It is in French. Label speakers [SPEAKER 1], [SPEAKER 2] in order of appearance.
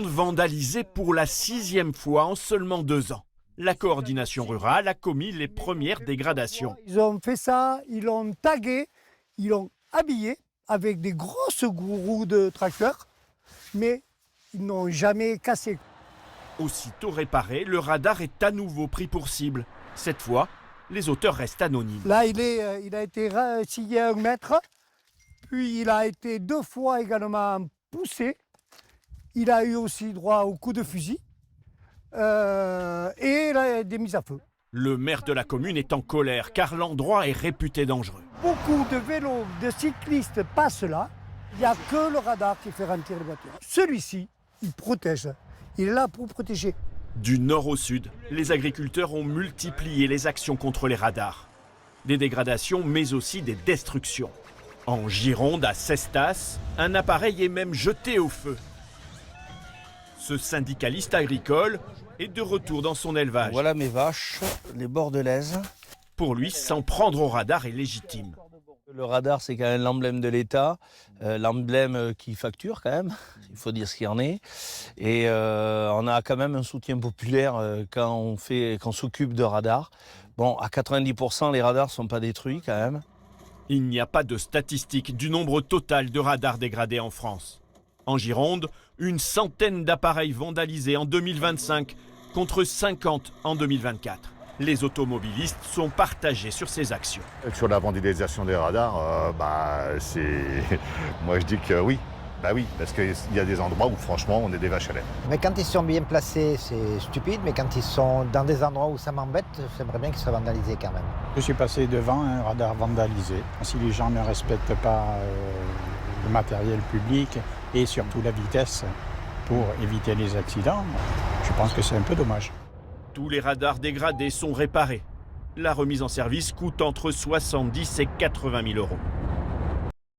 [SPEAKER 1] Vandalisé pour la 6e fois en seulement 2 ans. La coordination rurale a commis les premières dégradations.
[SPEAKER 2] Ils ont fait ça, ils l'ont tagué, ils l'ont habillé avec des grosses roues de tracteur, mais ils n'ont jamais cassé.
[SPEAKER 1] Aussitôt réparé, le radar est à nouveau pris pour cible. Cette fois, les auteurs restent anonymes.
[SPEAKER 2] Là, il a été scié à 1 mètre, puis il a été 2 fois également poussé. Il a eu aussi droit au coup de fusil et des mises à feu.
[SPEAKER 1] Le maire de la commune est en colère car l'endroit est réputé dangereux.
[SPEAKER 2] Beaucoup de vélos, de cyclistes passent là. Il n'y a que le radar qui fait ralentir les voitures. Celui-ci, il protège. Il est là pour protéger.
[SPEAKER 1] Du nord au sud, les agriculteurs ont multiplié les actions contre les radars. Des dégradations, mais aussi des destructions. En Gironde, à Cestas, un appareil est même jeté au feu. Ce syndicaliste agricole est de retour dans son élevage.
[SPEAKER 3] Voilà mes vaches, les bordelaises.
[SPEAKER 1] Pour lui, s'en prendre au radar est légitime.
[SPEAKER 3] Le radar, c'est quand même l'emblème de l'État, l'emblème qui facture quand même, il faut dire ce qu'il y en est. Et on a quand même un soutien populaire quand on s'occupe de radars. Bon, à 90%, les radars ne sont pas détruits quand même.
[SPEAKER 1] Il n'y a pas de statistiques du nombre total de radars dégradés en France. En Gironde, une centaine d'appareils vandalisés en 2025 contre 50 en 2024. Les automobilistes sont partagés sur ces actions.
[SPEAKER 4] Sur la vandalisation des radars, moi je dis que oui. Bah oui, parce qu'il y a des endroits où franchement on est des vaches à lait.
[SPEAKER 5] Mais quand ils sont bien placés, c'est stupide, mais quand ils sont dans des endroits où ça m'embête, j'aimerais bien qu'ils soient vandalisés quand même.
[SPEAKER 6] Je suis passé devant un radar vandalisé. Si les gens ne respectent pas le matériel public et surtout la vitesse pour éviter les accidents, je pense que c'est un peu dommage.
[SPEAKER 1] Tous les radars dégradés sont réparés. La remise en service coûte entre 70 et 80 000 euros.